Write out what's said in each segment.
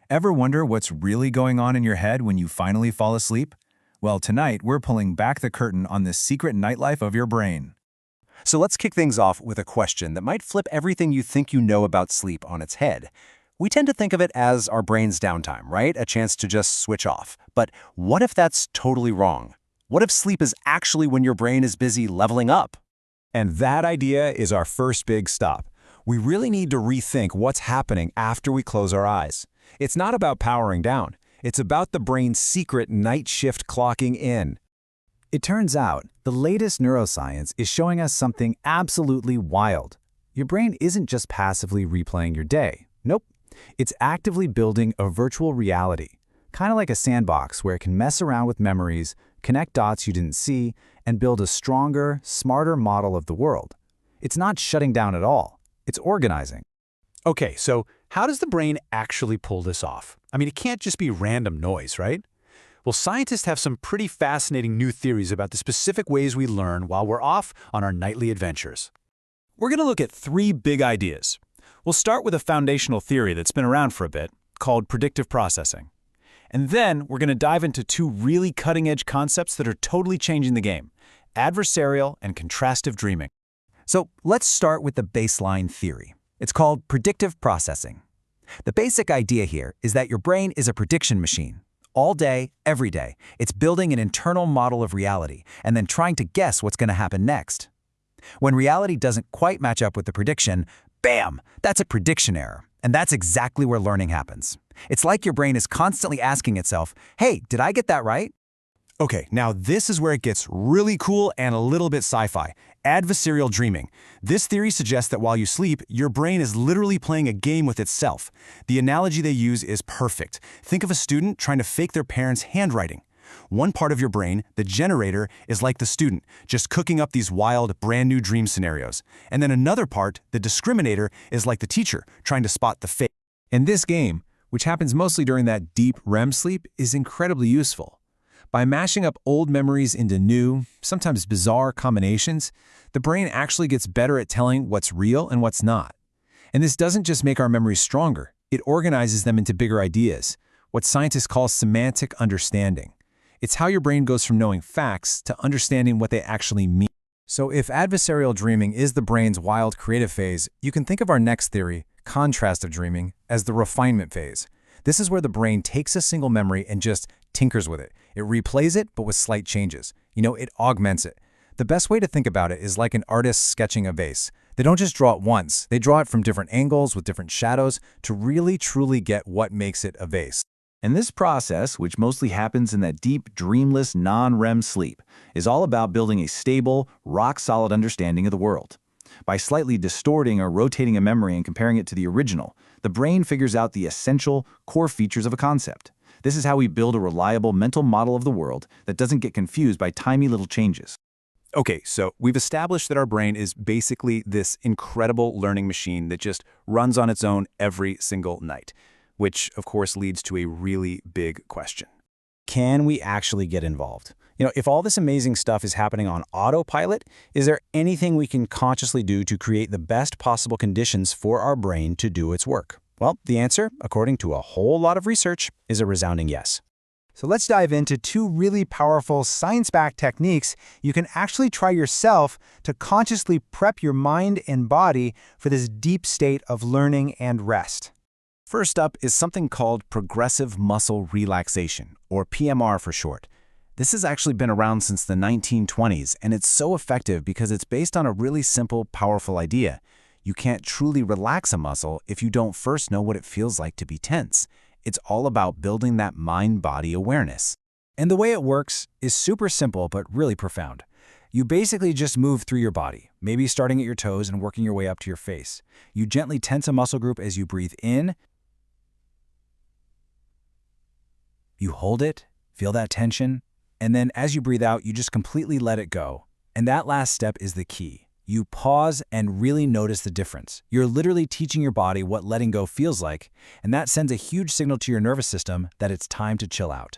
Ever wonder what's really going on in your head when you finally fall asleep? Well, tonight we're pulling back the curtain on this secret nightlife of your brain. So let's kick things off with a question that might flip everything you think you know about sleep on its head. We tend to think of it as our brain's downtime, right? A chance to just switch off. But what if that's totally wrong? What if sleep is actually when your brain is busy leveling up? And that idea is our first big stop. We really need to rethink what's happening after we close our eyes. It's not about powering down. It's about the brain's secret night shift clocking in. It turns out, the latest neuroscience is showing us something absolutely wild. Your brain isn't just passively replaying your day. Nope. It's actively building a virtual reality, kind of like a sandbox where it can mess around with memories, connect dots you didn't see, and build a stronger, smarter model of the world. It's not shutting down at all. It's organizing. Okay, so how does the brain actually pull this off? I mean, it can't just be random noise, right? Well, scientists have some pretty fascinating new theories about the specific ways we learn while we're off on our nightly adventures. We're going to look at three big ideas. We'll start with a foundational theory that's been around for a bit, called predictive processing. And then we're going to dive into two really cutting-edge concepts that are totally changing the game: adversarial and contrastive dreaming. So let's start with the baseline theory. It's called predictive processing. The basic idea here is that your brain is a prediction machine. All day, every day, it's building an internal model of reality and then trying to guess what's going to happen next. When reality doesn't quite match up with the prediction, bam, that's a prediction error. And that's exactly where learning happens. It's like your brain is constantly asking itself, hey, did I get that right? Okay, now this is where it gets really cool and a little bit sci-fi. Adversarial dreaming. This theory suggests that while you sleep, your brain is literally playing a game with itself. The analogy they use is perfect. Think of a student trying to fake their parents' handwriting. One part of your brain, the generator, is like the student, just cooking up these wild, brand new dream scenarios. And then another part, the discriminator, is like the teacher, trying to spot the fake. And this game, which happens mostly during that deep REM sleep, is incredibly useful. By mashing up old memories into new, sometimes bizarre combinations, the brain actually gets better at telling what's real and what's not. And this doesn't just make our memories stronger, it organizes them into bigger ideas, what scientists call semantic understanding. It's how your brain goes from knowing facts to understanding what they actually mean. So if adversarial dreaming is the brain's wild creative phase, you can think of our next theory, contrastive dreaming, as the refinement phase. This is where the brain takes a single memory and just tinkers with it. It replays it, but with slight changes. It augments it. The best way to think about it is like an artist sketching a vase. They don't just draw it once. They draw it from different angles with different shadows to really truly get what makes it a vase. And this process, which mostly happens in that deep, dreamless, non-REM sleep, is all about building a stable, rock-solid understanding of the world. By slightly distorting or rotating a memory and comparing it to the original, the brain figures out the essential, core features of a concept. This is how we build a reliable mental model of the world that doesn't get confused by tiny little changes. Okay, so we've established that our brain is basically this incredible learning machine that just runs on its own every single night, which of course leads to a really big question. Can we actually get involved? If all this amazing stuff is happening on autopilot, is there anything we can consciously do to create the best possible conditions for our brain to do its work? Well, the answer, according to a whole lot of research, is a resounding yes. So let's dive into two really powerful science-backed techniques you can actually try yourself to consciously prep your mind and body for this deep state of learning and rest. First up is something called progressive muscle relaxation, or PMR for short. This has actually been around since the 1920s, and it's so effective because it's based on a really simple, powerful idea. You can't truly relax a muscle if you don't first know what it feels like to be tense. It's all about building that mind-body awareness. And the way it works is super simple but really profound. You basically just move through your body, maybe starting at your toes and working your way up to your face. You gently tense a muscle group as you breathe in. You hold it, feel that tension, and then as you breathe out, you just completely let it go. And that last step is the key. You pause and really notice the difference. You're literally teaching your body what letting go feels like, and that sends a huge signal to your nervous system that it's time to chill out.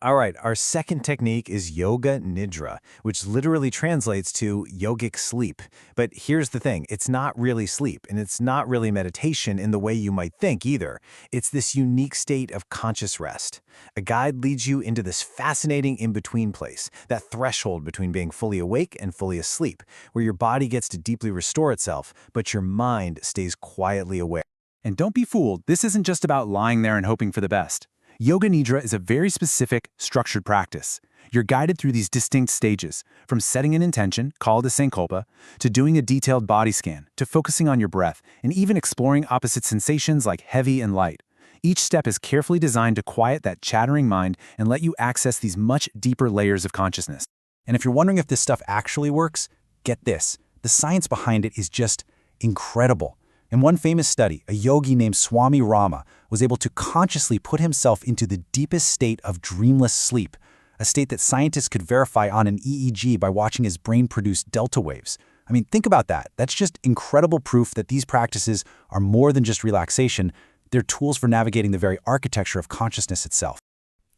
All right, our second technique is Yoga Nidra, which literally translates to yogic sleep. But here's the thing, it's not really sleep, and it's not really meditation in the way you might think either. It's this unique state of conscious rest. A guide leads you into this fascinating in-between place, that threshold between being fully awake and fully asleep, where your body gets to deeply restore itself, but your mind stays quietly aware. And don't be fooled, this isn't just about lying there and hoping for the best. Yoga Nidra is a very specific, structured practice. You're guided through these distinct stages, from setting an intention, called a sankalpa, to doing a detailed body scan, to focusing on your breath, and even exploring opposite sensations like heavy and light. Each step is carefully designed to quiet that chattering mind and let you access these much deeper layers of consciousness. And if you're wondering if this stuff actually works, get this. The science behind it is just incredible. In one famous study, a yogi named Swami Rama was able to consciously put himself into the deepest state of dreamless sleep, a state that scientists could verify on an EEG by watching his brain produce delta waves. I mean, think about that. That's just incredible proof that these practices are more than just relaxation. They're tools for navigating the very architecture of consciousness itself.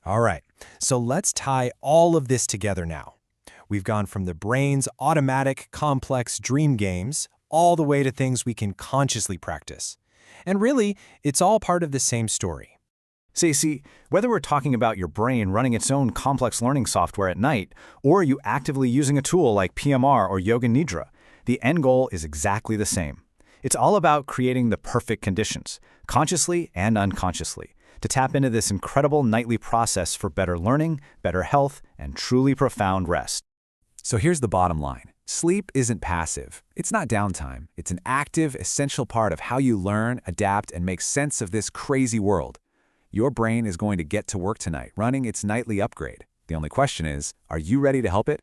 All right, so let's tie all of this together now. We've gone from the brain's automatic, complex dream games all the way to things we can consciously practice. And really, it's all part of the same story. See, whether we're talking about your brain running its own complex learning software at night, or you actively using a tool like PMR or Yoga Nidra, the end goal is exactly the same. It's all about creating the perfect conditions, consciously and unconsciously, to tap into this incredible nightly process for better learning, better health, and truly profound rest. So here's the bottom line. Sleep isn't passive. It's not downtime. It's an active, essential part of how you learn, adapt, and make sense of this crazy world. Your brain is going to get to work tonight, running its nightly upgrade. The only question is, are you ready to help it?